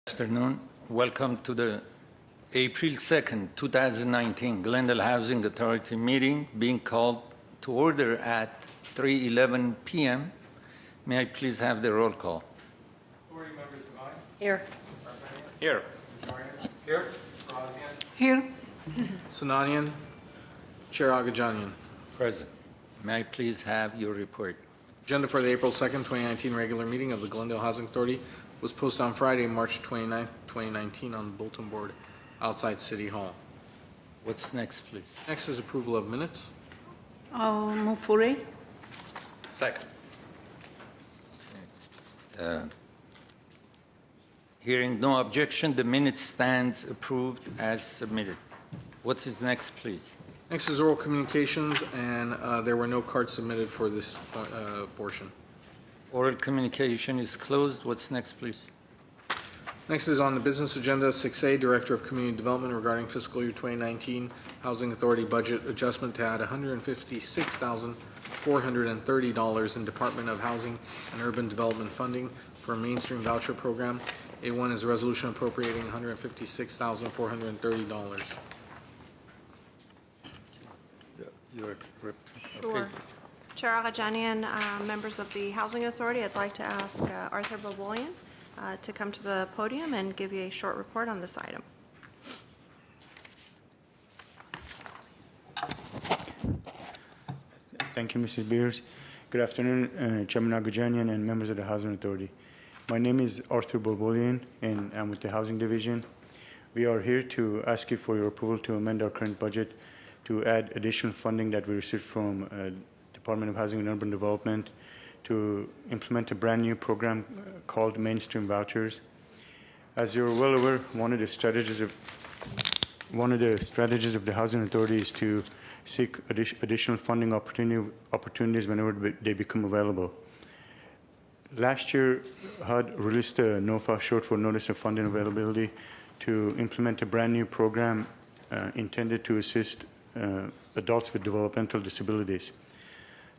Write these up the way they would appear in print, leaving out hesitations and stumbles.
Afternoon. Welcome to the April 2nd, 2019 Glendale Housing Authority meeting being called to order at 3:11 p.m. May I please have the roll call? Authority members Devine? Here. Here. Here. Razian? Here. Sinanian? Chair Agajanian. Present. May I please have your report? Agenda for the April 2nd, 2019 regular meeting of the Glendale Housing Authority was posted on Friday, March 29th, 2019 on the bulletin board outside City Hall. What's next, please? Next is approval of minutes. I'll move for it. Second. Hearing no objection, the minutes stands approved as submitted. What is next, please? Next is oral communications, and there were no cards submitted for this portion. Oral communication is closed. What's next, please? Next is on the business agenda, 6A, Director of Community Development regarding fiscal year 2019 Housing Authority budget adjustment to add $156,430 in Department of Housing and Urban Development funding for a mainstream voucher program. A1 is a resolution appropriating $156,430. Sure. Okay. Chair Agajanian, members of the Housing Authority, I'd like to ask Arthur Bobolian to come to the podium and give you a short report on this item. Thank you, Mrs. Beers. Good afternoon, Chairman Agajanian and members of the Housing Authority. My name is Arthur Bobolian, and I'm with the Housing Division. We are here to ask you for your approval to amend our current budget to add additional funding that we received from Department of Housing and Urban Development to implement a brand new program called Mainstream Vouchers. As you're well aware, one of the strategies of the Housing Authority is to seek additional funding opportunities whenever they become available. Last year, HUD released a NOFA, short for Notice of Funding Availability, to implement a brand new program intended to assist adults with developmental disabilities.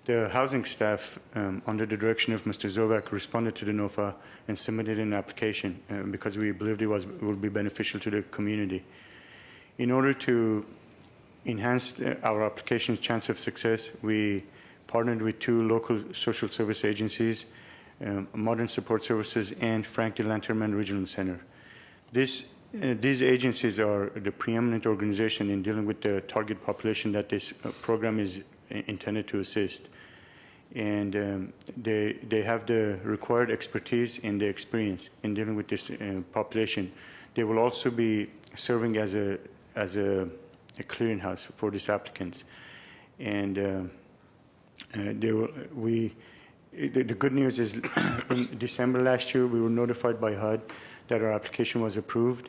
The housing staff, under the direction of Mr. Zovak, responded to the NOFA and submitted an application because we believed it would be beneficial to the community. In order to enhance our application's chance of success, we partnered with two local social service agencies, Modern Support Services and Frank D. Lanterman Regional Center. These agencies are the preeminent organization in dealing with the target population that this program is intended to assist. And they have the required expertise and the experience in dealing with this population. They will also be serving as a clearinghouse for these applicants. And the good news is in December last year, we were notified by HUD that our application was approved,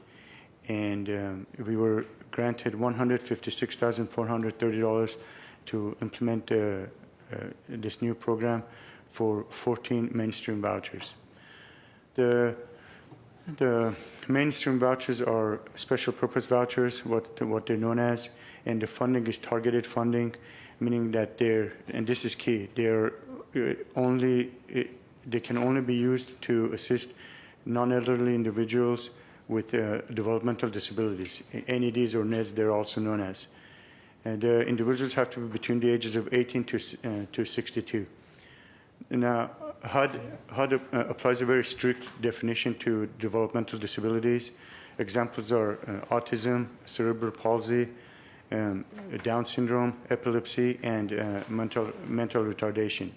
and we were granted $156,430 to implement this new program for 14 mainstream vouchers. The mainstream vouchers are special purpose vouchers, what they're known as, and the funding is targeted funding, meaning that and this is key, they can only be used to assist non-elderly individuals with developmental disabilities. NEDs or NEDs, they're also known as. And individuals have to be between the ages of 18 to 62. Now, HUD applies a very strict definition to developmental disabilities. Examples are autism, cerebral palsy, Down syndrome, epilepsy, and mental retardation.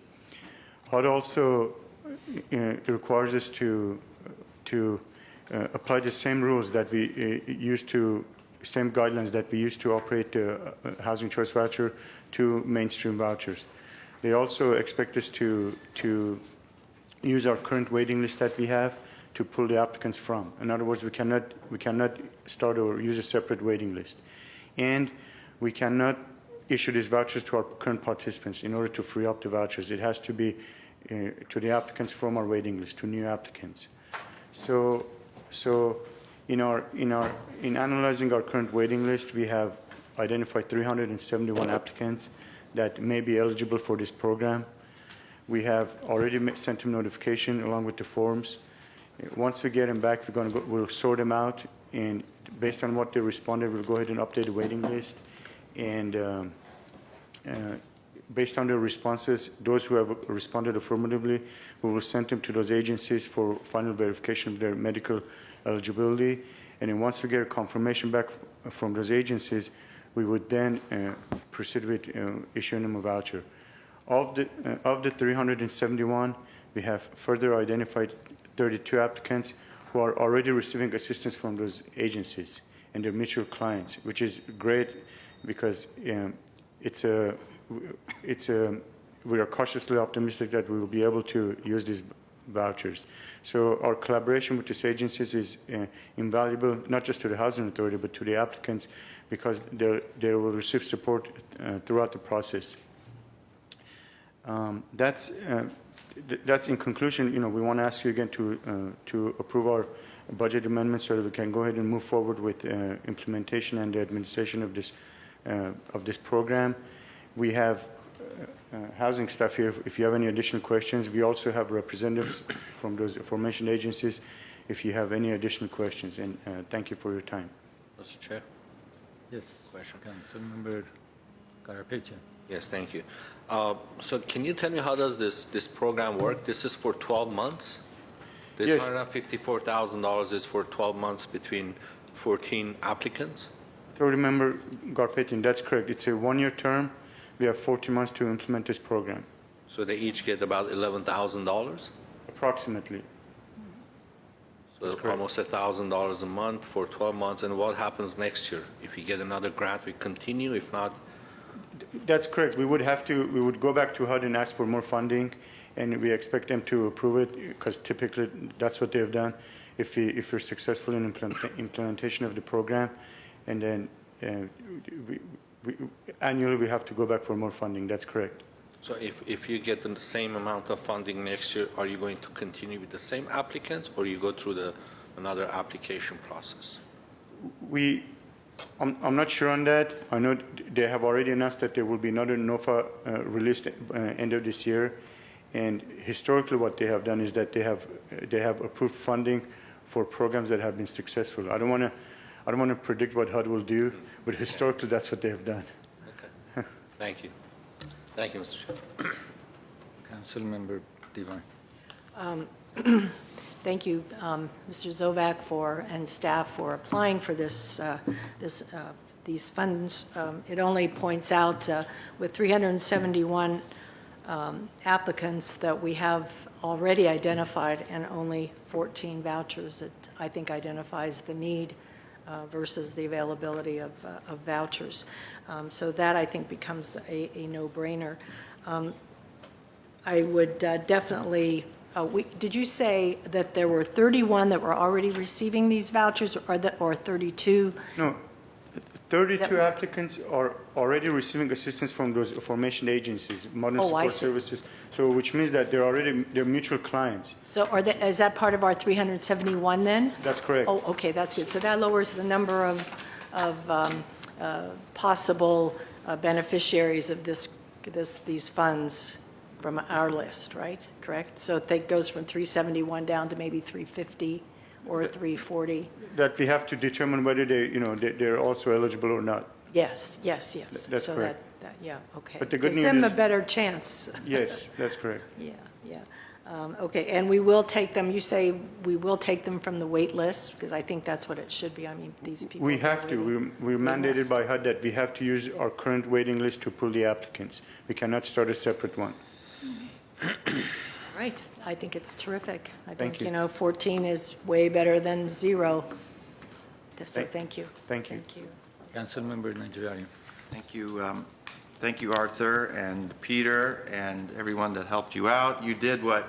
HUD also requires us to apply the same rules that we same guidelines that we use to operate the housing choice voucher to mainstream vouchers. They also expect us to use our current waiting list that we have to pull the applicants from. In other words, we cannot start or use a separate waiting list. And we cannot issue these vouchers to our current participants in order to free up the vouchers. It has to be to the applicants from our waiting list, to new applicants. So in analyzing our current waiting list, we have identified 371 applicants that may be eligible for this program. We have already sent them notification along with the forms, Once we get them back, we'll sort them out, and based on what they responded, we'll go ahead and update the waiting list. And based on their responses, those who have responded affirmatively, we will send them to those agencies for final verification of their medical eligibility. And then once we get a confirmation back from those agencies, we would then proceed with issuing them a voucher. Of the 371, we have further identified 32 applicants who are already receiving assistance from those agencies and their mutual clients, which is great because we are cautiously optimistic that we will be able to use these vouchers. So our collaboration with these agencies is invaluable, not just to the Housing Authority, but to the applicants, because they will receive support throughout the process. That's in conclusion. We want to ask you again to approve our budget amendment so that we can go ahead and move forward with implementation and the administration of this program. We have housing staff here if you have any additional questions. We also have representatives from those aforementioned agencies if you have any additional questions. And thank you for your time. Mr. Chair. Yes. Question. Councilmember Garapetya. Yes, thank you. So can you tell me how does this program work? This is for 12 months? This Yes. $154,000 is for 12 months between 14 applicants? Authority Member Garpetian, that's correct. It's a one-year term. We have 14 months to implement this program, So they each get about $11,000? approximately. So That's correct. almost $1,000 a month for 12 months. And what happens next year? If you get another grant, we continue. If not, That's correct. We would go back to HUD and ask for more funding, and we expect them to approve it because typically that's what they've done. If we're successful in implementation of the program, and then annually we have to go back for more funding. That's correct. so if you get the same amount of funding next year, are you going to continue with the same applicants, or you go through another application process? I'm not sure on that. I know they have already announced that there will be another NOFA released end of this year. And historically, what they have done is that they have approved funding for programs that have been successful. I don't want to predict what HUD will do, but historically, that's what they have done. Okay. Thank you. Thank you, Mr. Chair. Councilmember Devine. Thank you, Mr. Zovac and staff for applying for these funds. It only points out with 371 applicants that we have already identified and only 14 vouchers. It, I think, identifies the need versus the availability of vouchers. So that, I think, becomes a no-brainer. I would definitely, did you say that there were 31 that were already receiving these vouchers, or 32? No, 32 applicants are already receiving assistance from those aforementioned agencies, Modern I Support see. Services. So, which means that they're mutual clients. So is that part of our 371 then? That's correct. Oh, okay, that's good. So that lowers the number of possible beneficiaries of these funds from our list, right? Correct? So it goes from 371 down to maybe 350 or 340? That we have to determine whether they're also eligible or not. Yes. That's so correct. Yeah, okay. But the good Gives news them a is- better chance. Yes, that's correct. Yeah. Okay, and we will take them, you say we will take them from the wait list, because I think that's what it should be. I mean, these people. We have to. We're mandated must. by HUD that we have to use our current waiting list to pull the applicants. We cannot start a separate one. Right, I think it's terrific. I Thank think, you. 14 is way better than 0. So thank you. Thank you. Thank you. Councilmember Najarian. Thank you. Thank you, Arthur and Peter and everyone that helped you out. You did what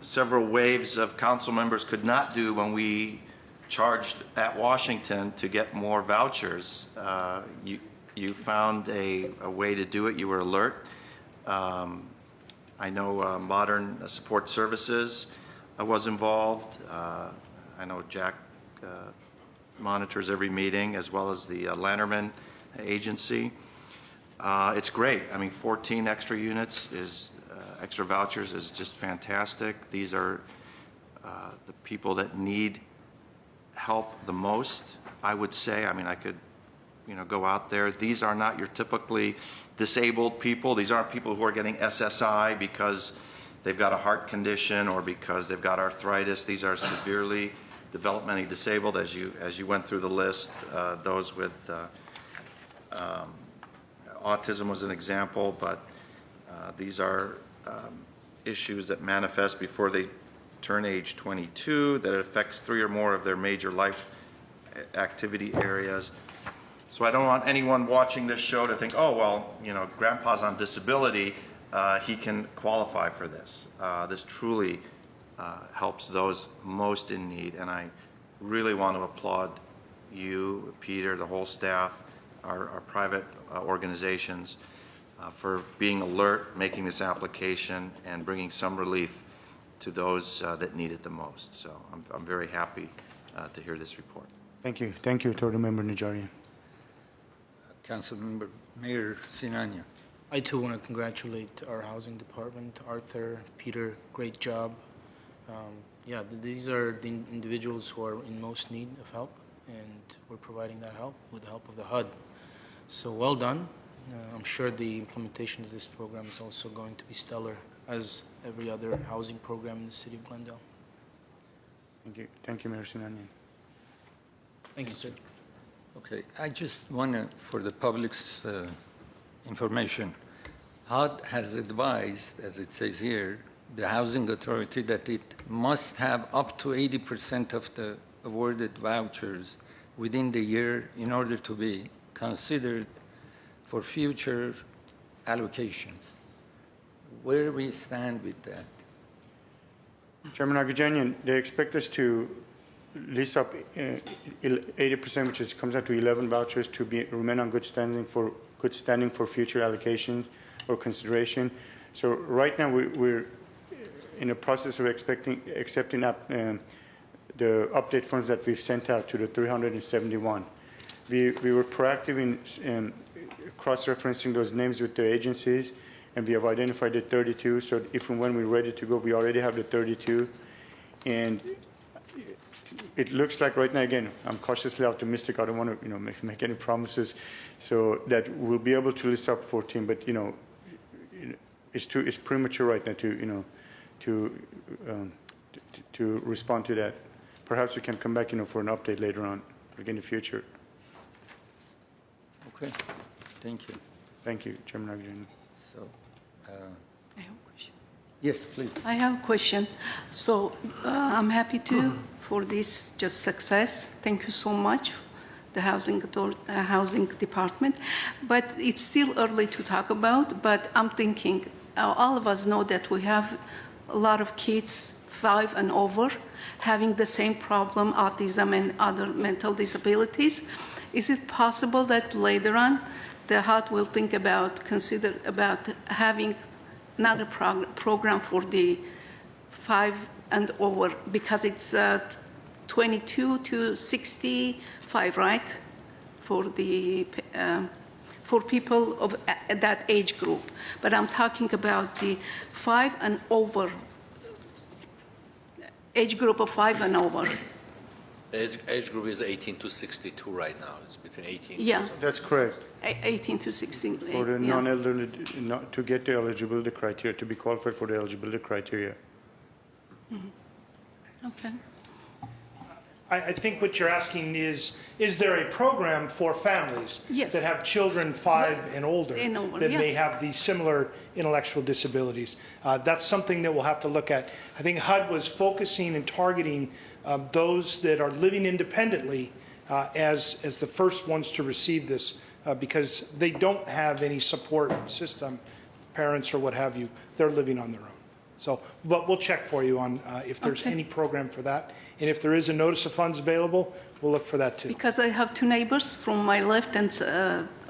several waves of council members could not do when we charged at Washington to get more vouchers. You found a way to do it. You were alert. I know Modern Support Services was involved. I know Jack monitors every meeting, as well as the Lanterman Agency. It's great. I mean, 14 extra units extra vouchers is just fantastic. These are the people that need help the most, I would say. I mean, I could, go out there. These are not your typically disabled people. These aren't people who are getting SSI because they've got a heart condition or because they've got arthritis. These are severely developmentally disabled, as you went through the list. Those with autism was an example, but these are issues that manifest before they turn age 22, that affects 3 or more of their major life activity areas. So I don't want anyone watching this show to think, oh, well, grandpa's on disability, he can qualify for this. This truly helps those most in need, and I really want to applaud you, Peter, the whole staff, our private organizations, for being alert, making this application, and bringing some relief to those that need it the most. So I'm very happy to hear this report. Thank you. Thank you, Authority Member Najarian. Councilmember Mayor Sinania. I too want to congratulate our housing department, Arthur, Peter, great job. Yeah, these are the individuals who are in most need of help, and we're providing that help with the help of the HUD. So well done. I'm sure the implementation of this program is also going to be stellar, as every other housing program in the city of Glendale. Thank you. Thank you, Mayor Sinanian. Thank you, sir. Okay, I just want to, for the public's information, HUD has advised, as it says here, the Housing Authority that it must have up to 80% of the awarded vouchers within the year in order to be considered for future allocations. Where do we stand with that? Chairman Agajanian, they expect us to list up 80%, which comes out to 11 vouchers, to remain on good standing for future allocations or consideration. So right now we're in the process of accepting the update forms that we've sent out to the 371. We were proactive in cross-referencing those names with the agencies, and we have identified the 32. So if and when we're ready to go, we already have the 32. And it looks like right now, again, I'm cautiously optimistic. I don't want to, make any promises. So that we'll be able to list up 14. But it's premature right now to respond to that. Perhaps we can come back, for an update later on, in the future. Okay, thank you. Thank you, Chairman Agajanian. So, I have a question. yes, please. I have a question. So I'm happy for this just success. Thank you so much, the housing department. But it's still early to talk about. But I'm thinking, all of us know that we have a lot of kids 5 and over having the same problem, autism and other mental disabilities. Is it possible that later on the HUD will consider about having another program for the 5 and over, because it's 22 to 65, right? For people of that age group. But I'm talking about the 5 and over, age group of 5 and over. Age group is 18 to 62 right now. It's between 18. Yeah. That's correct. 18 to 16. For the yeah. non-elderly, to get the eligibility criteria, to be qualified for the eligibility criteria. Okay. I think what you're asking is there a program for families Yes. that have children 5 and older that may yeah. have these similar intellectual disabilities? That's something that we'll have to look at. I think HUD was focusing and targeting those that are living independently as the first ones to receive this because they don't have any support system, parents or what have you. They're living on their own. So, but we'll check for you on if there's any program for that. And if there is a notice of funds available, we'll look for that too. Because I have 2 neighbors from my left and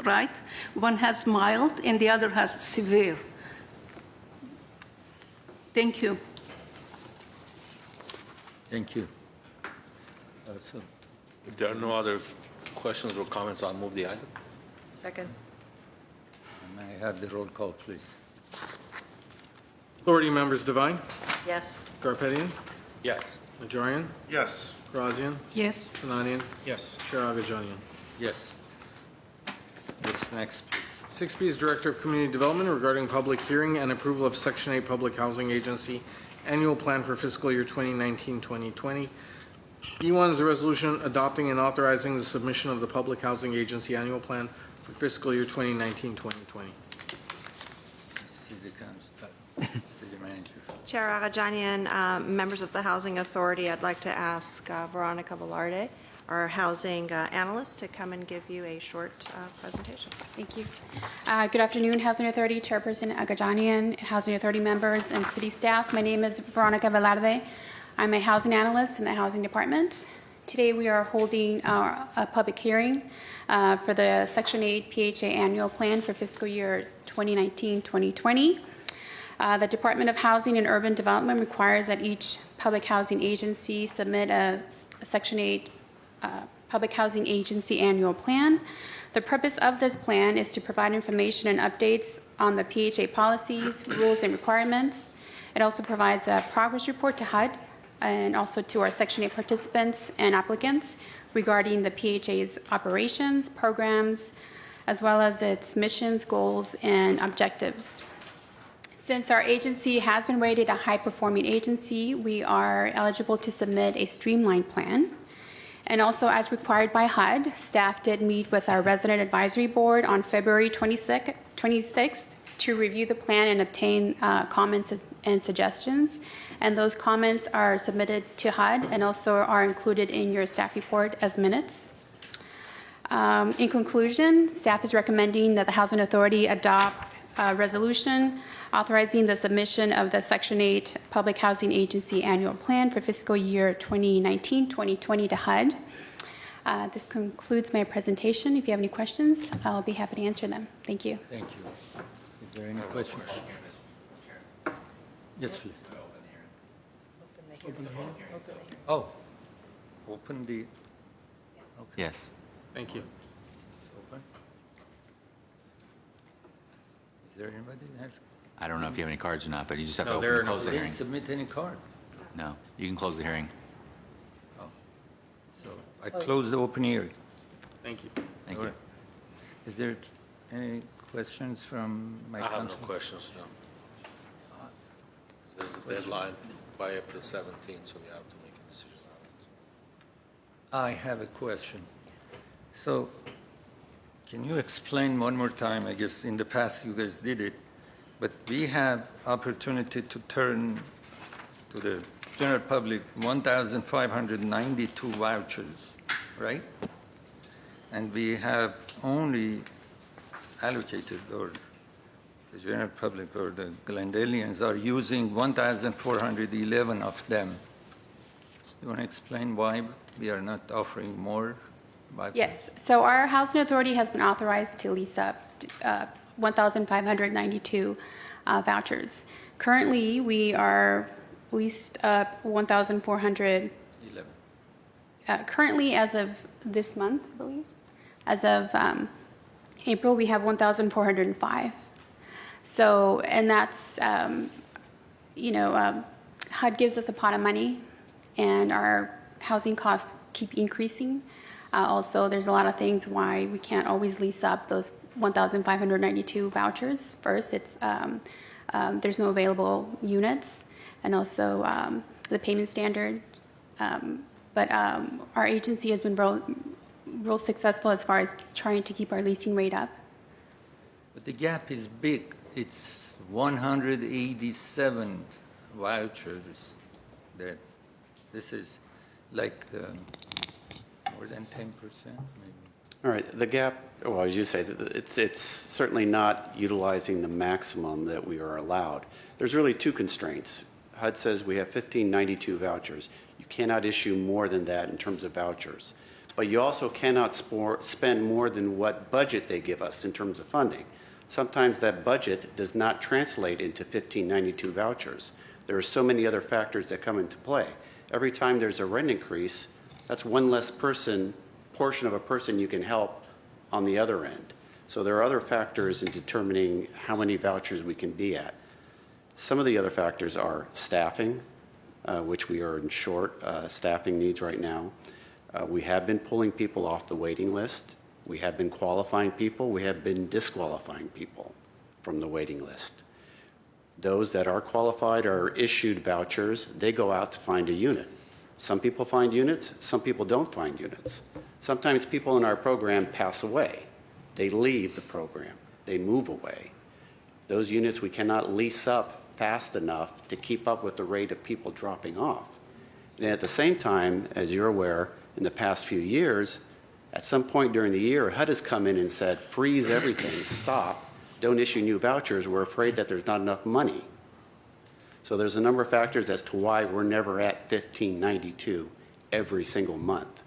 right. One has mild and the other has severe. Thank you. Thank you. So, If there are no other questions or comments, I'll move the item. Second. may I have the roll call, please? Authority members Devine, Yes. Garpetian, Yes. Najarian? Yes. Grazian? Yes. Sinanian? Yes. Chair Agajanian. Yes. What's next, please? 6B is Director of Community Development regarding public hearing and approval of Section 8 Public Housing Agency Annual Plan for Fiscal Year 2019-2020. B1 is a resolution adopting and authorizing the submission of the Public Housing Agency Annual Plan for Fiscal Year 2019-2020. City Manager. Chair Agajanian, members of the Housing Authority, I'd like to ask Veronica Velarde, our housing analyst, to come and give you a short presentation. Thank you. Good afternoon, Housing Authority Chairperson Agajanian, Housing Authority members, and city staff. My name is Veronica Velarde. I'm a housing analyst in the Housing Department. Today we are holding a public hearing for the Section 8 PHA Annual Plan for fiscal year 2019-2020. The Department of Housing and Urban Development requires that each public housing agency submit a Section 8 Public Housing Agency Annual Plan. The purpose of this plan is to provide information and updates on the PHA policies, rules, and requirements. It also provides a progress report to HUD and also to our Section 8 participants and applicants regarding the PHA's operations, programs, as well as its missions, goals, and objectives. Since our agency has been rated a high-performing agency, we are eligible to submit a streamlined plan. And also, as required by HUD, staff did meet with our Resident Advisory Board on February 26th to review the plan and obtain comments and suggestions. And those comments are submitted to HUD and also are included in your staff report as minutes. In conclusion, staff is recommending that the Housing Authority adopt a resolution authorizing the submission of the Section 8 Public Housing Agency Annual Plan for fiscal year 2019-2020 to HUD. This concludes my presentation. If you have any questions, I'll be happy to answer them. Thank you. Thank you. Is there any questions? Yes, please. Oh, open the, okay. Yes. Thank you. It's open. Is there anybody that has? I don't know if you have any cards or not, but you just have No, to there open are and no close the Did hearing. submit any card? No, you can close the hearing. Oh, so I close the open hearing. Thank you. Thank All you. right. Is there any questions from my I have no council? questions, no. There's a deadline by April 17th, so we have to make a decision on it. I have a question. So can you explain one more time? I guess in the past you guys did it, but we have opportunity to turn to the general public 1,592 vouchers, right? And we have only allocated, or the general public or the Glendalians are using 1,411 of them. You want to explain why we are not offering more? Yes. So our Housing Authority has been authorized to lease up 1,592 vouchers. Currently, we are leased up 1,400. 11. Currently, as of this month, I believe, as of April, we have 1,405. So, and that's, HUD gives us a pot of money, and our housing costs keep increasing. Also, there's a lot of things why we can't always lease up those 1,592 vouchers. First, it's there's no available units, and also the payment standard. But our agency has been real successful as far as trying to keep our leasing rate up. But the gap is big. It's 187 vouchers. That this is like more than 10%, maybe. All right, the gap, well, as you say, it's certainly not utilizing the maximum that we are allowed. There's really two constraints. HUD says we have 1592 vouchers. You cannot issue more than that in terms of vouchers. But you also cannot spend more than what budget they give us in terms of funding. Sometimes that budget does not translate into 1592 vouchers. There are so many other factors that come into play. Every time there's a rent increase, that's one less portion of a person you can help on the other end. So there are other factors in determining how many vouchers we can be at. Some of the other factors are staffing. which we are in short staffing needs right now. We have been pulling people off the waiting list. We have been qualifying people. We have been disqualifying people from the waiting list. Those that are qualified are issued vouchers. They go out to find a unit. Some people find units, some people don't find units. Sometimes people in our program pass away. They leave the program. They move away. Those units we cannot lease up fast enough to keep up with the rate of people dropping off. And at the same time, as you're aware, in the past few years, at some point during the year, HUD has come in and said, freeze everything, stop, don't issue new vouchers. We're afraid that there's not enough money. So there's a number of factors as to why we're never at 1592 every single month.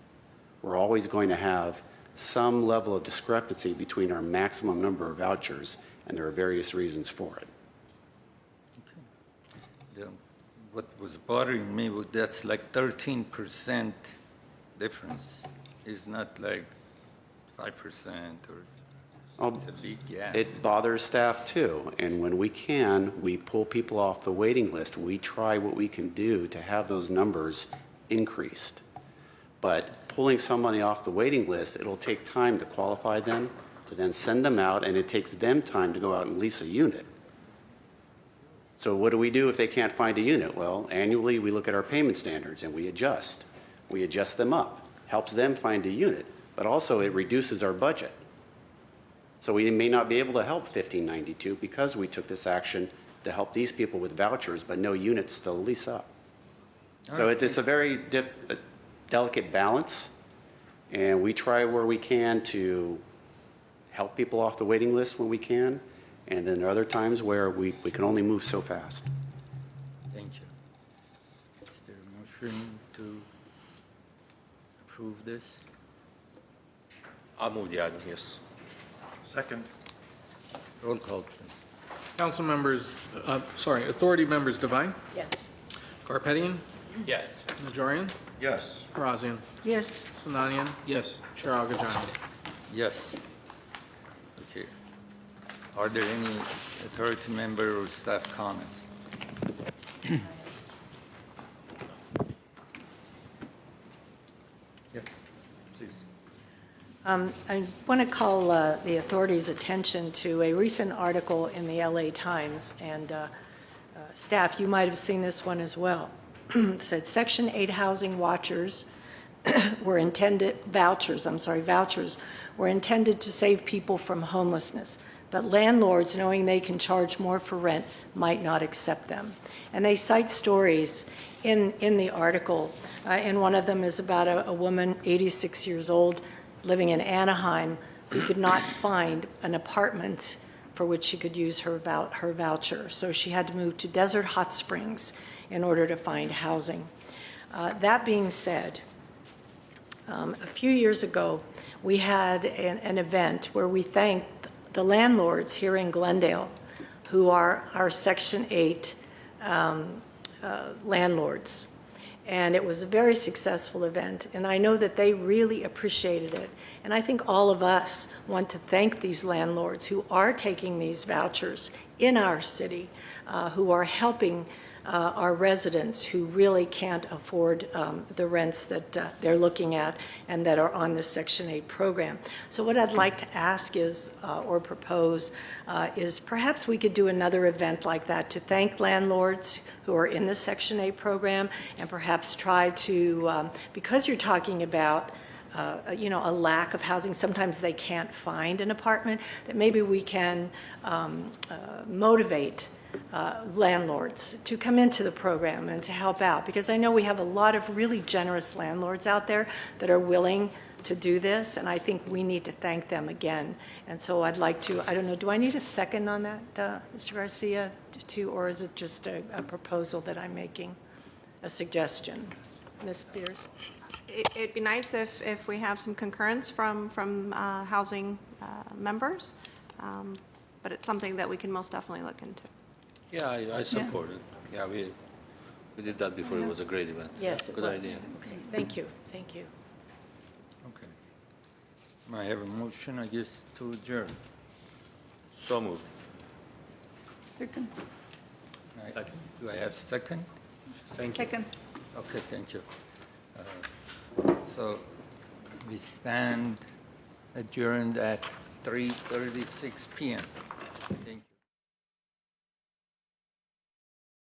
We're always going to have some level of discrepancy between our maximum number of vouchers, and there are various reasons for it. What was bothering me was that's like 13% difference. It's not like 5% or it's a big gap. It bothers staff too, and when we can, we pull people off the waiting list. We try what we can do to have those numbers increased. But pulling somebody off the waiting list, it'll take time to qualify them, to then send them out, and it takes them time to go out and lease a unit. So what do we do if they can't find a unit? Well, annually we look at our payment standards and we adjust. We adjust them up, helps them find a unit, but also it reduces our budget. So we may not be able to help 1592 because we took this action to help these people with vouchers, but no units to lease up. So it's a very delicate balance, and we try where we can to help people off the waiting list when we can, and then there are other times where we can only move so fast. Thank you. Is there a motion to approve this? I'll move the item, yes. Second. Roll call, please. Council members, Authority members Devine, Yes. Garpetian, Yes. Najarian, Yes. Karazian, Yes. Sinanian, Yes. Chair Agajanian. Yes. Okay. Are there any authority member or staff comments? Yes, please. I want to call the authorities' attention to a recent article in the LA Times, and staff, you might have seen this one as well. It said Section 8 housing vouchers were intended were intended to save people from homelessness, but landlords, knowing they can charge more for rent, might not accept them. And they cite stories in the article, and one of them is about a woman, 86 years old, living in Anaheim, who could not find an apartment for which she could use her voucher. So she had to move to Desert Hot Springs in order to find housing. That being said, a few years ago, we had an event where we thanked the landlords here in Glendale, who are our Section 8 landlords. And it was a very successful event, and I know that they really appreciated it. And I think all of us want to thank these landlords who are taking these vouchers in our city, who are helping our residents who really can't afford the rents that they're looking at and that are on the Section 8 program. So what I'd like to ask is, or propose, is perhaps we could do another event like that to thank landlords who are in the Section 8 program, and perhaps try to, because you're talking about a lack of housing, sometimes they can't find an apartment, that maybe we can motivate landlords to come into the program and to help out, because I know we have a lot of really generous landlords out there that are willing to do this, and I think we need to thank them again. And so I'd like to, I don't know, do I need a second on that, Mr. Garcia, or is it just a proposal that I'm making, a suggestion? Ms. Beers? It'd be nice if we have some concurrence from housing members, but it's something that we can most definitely look into. Yeah, I support it. Yeah, we did that before. It was a great event. Yes, it Good was. idea. Okay, thank you, thank you. Okay. May I have a motion, I guess, to adjourn? So moved. Second. Right. Do I have second? Thank you. Second. Okay, thank you. So we stand adjourned at 3:36 PM.